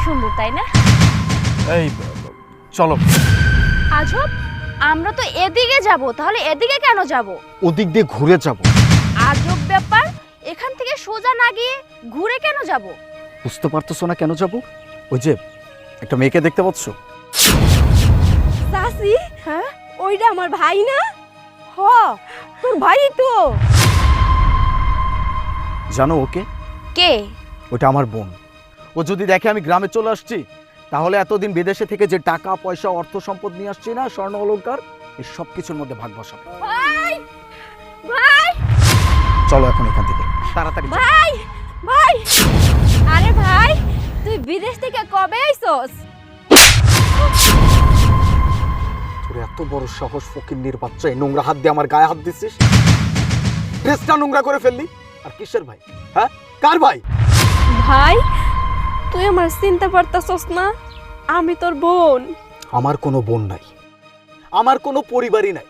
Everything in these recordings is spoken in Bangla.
সুন্দর তাই না? এই চলো। আজব, আমরা তো এদিকে যাব, তাহলে এদিকে কেন যাব? ওদিক দিয়ে ঘুরে যাব। আজব ব্যাপার, এখান থেকে সোজা না গিয়ে ঘুরে কেন যাব? বুঝতে পারতেছো না কেন যাব? ওই যে একটা মেয়েকে দেখতে পাচ্ছ? চাচি, হ্যাঁ ওইটা আমার ভাই না? হ, তোর ভাই তো। জানো ওকে? কে? ওটা আমার বোন। ও যদি দেখে আমি গ্রামে চলে আসছি, তাহলে এতদিন বিদেশে থেকে যে টাকা পয়সা অর্থ সম্পদ নিয়ে আসছি না, স্বর্ণ অলংকার, এই সব কিছুর মধ্যে ভাগ বসাবে। ভাই ভাই চলো এখন এখান থেকে তাড়াতাড়ি চলো। ভাই ভাই, আরে ভাই তুই বিদেশ থেকে কবে আইছস? তোর এত বড় সাহস, ফকিন্নির বাচ্চা, এই নোংরা হাত দিয়ে আমার গায়ে হাত দিছিস, ড্রেসটা নোংরা করে ফেললি। আর কিসের ভাই? হ্যাঁ, কার ভাই? ভাই তুই আমার চিনতে পারতাছস না? আমি তোর বোন। আমার কোনো বোন নাই, আমার কোনো পরিবারই নাই।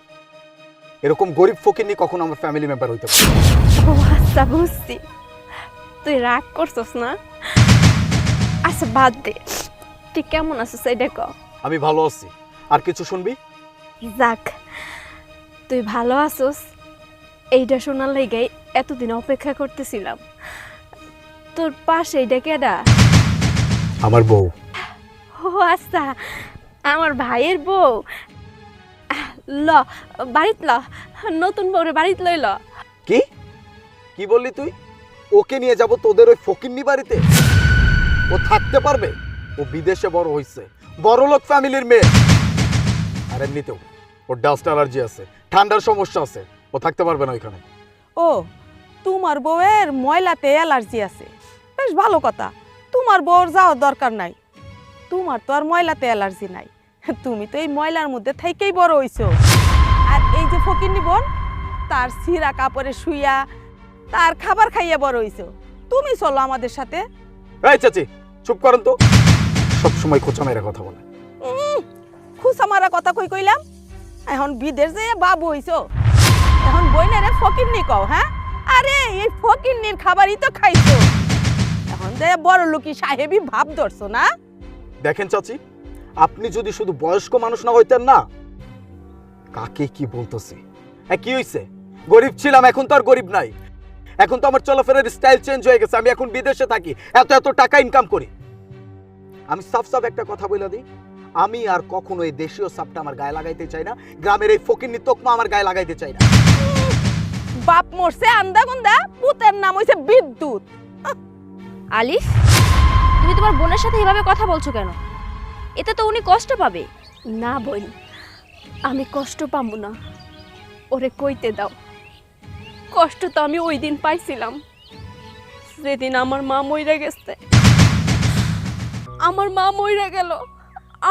এরকম গরিব ফকিন্নি কখনো আমার ফ্যামিলি মেম্বার হইতে পারে? ও আচ্ছা, বুঝছি। তুই রাগ করছস না? আচ্ছা বাদ দে, তুই কেমন আছিস এইটা ক। আমি ভালো আছি। আর কিছু শুনবি? যাক, তুই ভালো আছিস এইটা শোনার লাগাই এতদিন অপেক্ষা করতেছিলাম। তোর পাশে এইটা কেডা? আমার বউ। ও আচ্ছা, আমার ভাইয়ের বউ। ল বাড়িত ল, নতুন বউরে বাড়িত লইল। কি কি বললি তুই? ওকে নিয়ে যাব তোদের ওই ফকিন্নি বাড়িতে? ও থাকতে পারবে? ও বিদেশে বড় হইছে, বড়লোক ফ্যামিলির মেয়ে। আর এমনিতেও ওর ডাস্ট অ্যালার্জি আছে, ঠান্ডার সমস্যা আছে, ও থাকতে পারবে না ওইখানে। ও, তোমার বউয়ের ময়লাতে অ্যালার্জি আছে, বেশ ভালো কথা। তোমার বউর যাওয়ার দরকার নাই, তোমার তো আর ময়লাতে অ্যালার্জি নাই। তুমি তো এই ময়লার মধ্যে থেকেই বড় হইছো। আর এই যে ফকিন্নি বোন, তার ছিঁড়া কাপড়ে শুইয়া তার খাবার খাইয়া বড় হইছো। তুমি চলো আমাদের সাথে। এই চাচি, চুপ করেন তো, সবসময় খোঁচা মেরে কথা বলে। খুশা মারা কথা কই কইলাম? এখন বিদেশ যেয়ে বাবু হইছো, এখন বইনারে ফকিন্নি কও? হ্যাঁ, আরে এই ফকিন্নির খাবারই তো খাইছো, এখন যে বড় লোকি সাহেবী ভাব ধরছো না? দেখেন চাচি, আপনি যদি শুধু বয়স্ক মানুষ না হইতেন না, কাকে কি বলতেছি। কি হইছে? গরিব ছিলাম, এখন তো আর গরিব নাই। এখন তো আমার চলাফেরার স্টাইল চেঞ্জ হয়ে গেছে। আমি এখন বিদেশে থাকি, এত এত টাকা ইনকাম করি। আমি সাফ সাফ একটা কথা বলে দিই, আমি আর কখনো এই দেশীয় সাপটা আমার গায়ে লাগাইতে চাই না, গ্রামের এই ফকিন্নি তোকমা আমার গায়ে লাগাইতে চাই না। বাপ মরছে আন্দা গুন্দা, পুতের নাম হইছে বিদ্যুৎ। আলিফ, তুমি তোমার বোনের সাথে এভাবে কথা বলছো কেন? এতে তো উনি কষ্ট পাবে। না বোন, আমি কষ্ট পাবো না, ওরে কইতে দাও। কষ্ট তো আমি ওই দিন পাইছিলাম যেদিন আমার মা মইরা গেছে। আমার মা মইরা গেল,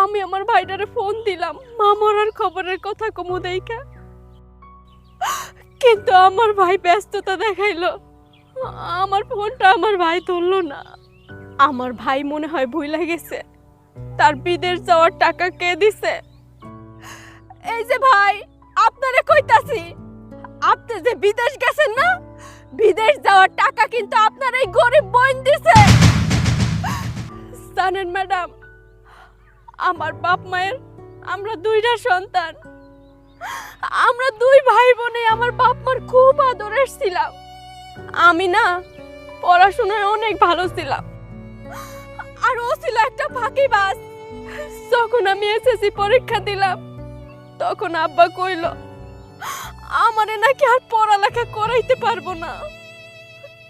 আমি আমার ভাইটারে ফোন দিলাম মা মরার খবরের কথা কমু দেইখা, কিন্তু আমার ভাই ব্যস্ততা দেখাইলো। আমার ফোনটা আমার ভাই ধরলো না। আমার ভাই মনে হয় ভুলে গেছে তার বিদেশ যাওয়ার টাকা কে দিছে। এই যে ভাই, আপনারে কইতাছি, আপনি যে বিদেশ গেছেন না, বিদেশ যাওয়ার টাকা কিন্তু আপনার এই গরিব বোন দিছে। জানেন ম্যাডাম, আমার বাপ মায়ের আমরা দুইটা সন্তান, আমরা দুই ভাই বোনে আমার বাপ মার খুব আদরের ছিলাম। আমি না পড়াশোনায় অনেক ভালো ছিলাম, আর ও ছিল একটা ফাঁকিবাজ। যখন আমি এসএসসি পরীক্ষা দিলাম, তখন আব্বা কইল আমারে নাকি আর পড়ালেখা করাইতে পারবো না,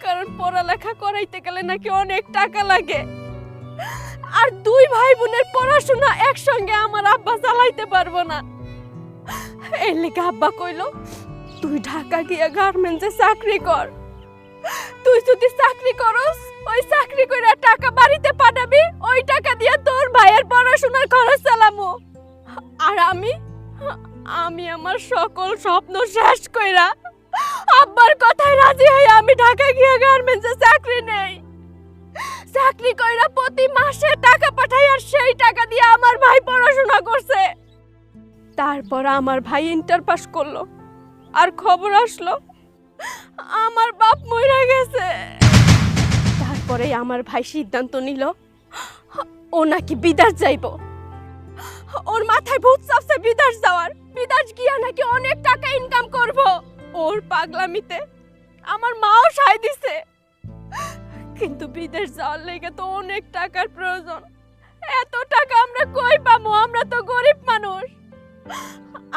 কারণ পড়ালেখা করাইতে গেলে নাকি অনেক টাকা লাগে, আর দুই ভাই বোনের পড়াশোনা একসঙ্গে আমার আব্বা চালাইতে পারবো না। এর লিগে আব্বা কইল তুই ঢাকা গিয়া গার্মেন্টসে চাকরি কর। তুই যদি চাকরি করস, ওই চাকরি কইরা টাকা বাড়িতে পাঠাবি, ওই টাকা দিয়ে তোর ভাইয়ের পড়াশোনার খরচ চালামু। আর আমি আমার সকল স্বপ্ন শেষ কইরা আব্বার কথায় রাজি হয়ে আমি ঢাকা গিয়া গার্মেন্টসে চাকরি নেই। চাকরি কইরা প্রতি মাসে টাকা পাঠাই, আর সেই টাকা দিয়ে আমার ভাই পড়াশোনা করছে। তারপর আমার ভাই ইন্টার পাস করলো, আর খবর আসলো আমার বাপ মইরা গেছে। তারপরে আমার ভাই সিদ্ধান্ত নিল ও নাকি বিদেশ যাইব। ওর মাথায় ভূত চাপছে বিদেশ যাওয়ার, বিদেশ গিয়া নাকি অনেক টাকা ইনকাম করব। ওর পাগলামিতে আমার মাও সায় দিছে, কিন্তু বিদেশ যাওয়ার লেগে তো অনেক টাকার প্রয়োজন। এত টাকা আমরা কই পাবো? আমরা তো গরিব মানুষ।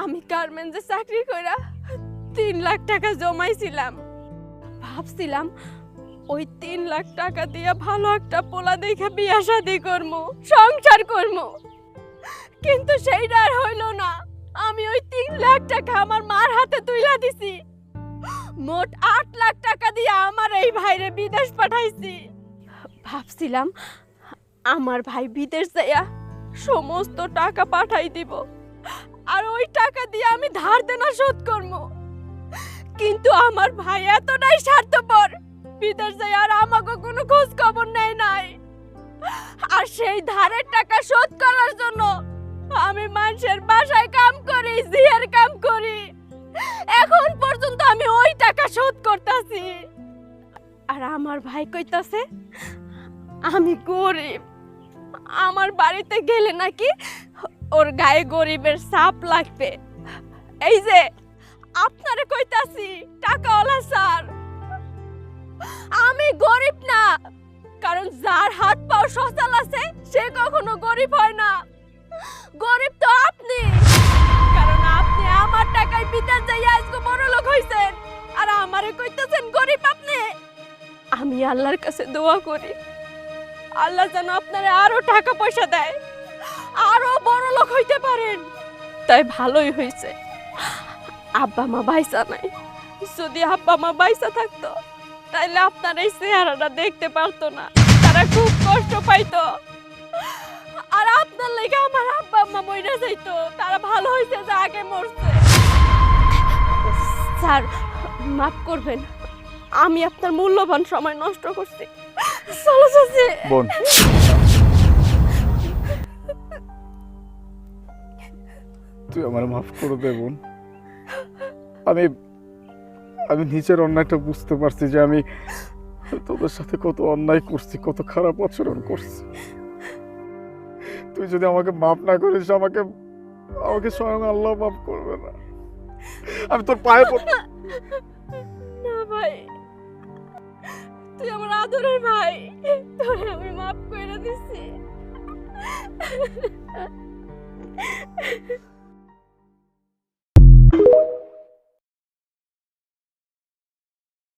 আমি গার্মেন্টসে চাকরি কইরা 3 লাখ টাকা জমাইছিলাম। ভাবছিলাম ওই 3 লাখ টাকা দিয়ে ভালো একটা পোলা দেখে বিয়া শাদি করবো, সংসার করবো, কিন্তু সেইটা আর হইল না। আমি ওই 3 লাখ টাকা আমার মার হাতে তুইলা দিছি। মোট 8 লাখ টাকা দিয়ে আমার এই ভাইরে বিদেশ পাঠাইছি। ভাবছিলাম আমার ভাই বিদেশ যাইয়া সমস্ত টাকা পাঠাই দিব, আর ওই টাকা দিয়ে আমি ধার দেনা শোধ করবো। কিন্তু আমার ভাই এতটাই স্বার্থপর, বিদেশ যায় আর আমাকে কোনো খোঁজ খবর নেয় নাই। আর সেই ধারের টাকা শোধ করার জন্য আমি মানুষের বাসায় কাম করি, জিয়ার কাম করি। এখন পর্যন্ত আমি ওই টাকা শোধ করতেছি। আর আমার ভাই কইতাছে আমি গরিব, আমার বাড়িতে গেলে নাকি ওর গায়ে গরিবের ছাপ লাগবে। এই যে আপনারে কইতাছি টাকাওয়ালা স্যার, আমি গরিব না, কারণ যার হাত পাও সচল আছে সে কখনো গরিব হয় না। গরিব তো আপনি, কারণ আপনি আমার টাকায় বিদেশ যাইয়া আজকে বড় লোক হইছেন, আর আমারে কইতাছেন গরিব আপনি। আমি আল্লাহর কাছে দোয়া করি আল্লাহ যেন আপনারে আরো টাকা পয়সা দেয়, আরো বড় লোক হইতে পারেন। তাই ভালোই হইছে আব্বা মা বাইসা নাই। যদি আব্বা মা বাইসা থাকতো তাইলে আপনার এই চেহারাটা দেখতে পারতো না, তারা খুব কষ্ট পাইতো। আর আপনার লেগে আমার আব্বা মা মইরা যাইতো, তারা ভালো হইছে যে আগে মরছে। স্যার মাফ করবেন, আমি আপনার মূল্যবান সময় নষ্ট করছি। চলো চাচি। বোন, তুই আমার মাফ করে দে বোন। আমি আমি নিজের অন্যায়টা বুঝতে পারছি যে আমি তোদের সাথে কত অন্যায় করছি, কত খারাপ আচরণ করছি। তুই যদি আমাকে মাফ না করিস, আমাকে আমাকে স্বয়ং আল্লাহ মাফ করবে না। আমি তোর পায়ে পড়তে। না ভাই, তুই আমার আদরের ভাই, তোরে আমি মাফ করে দিছি।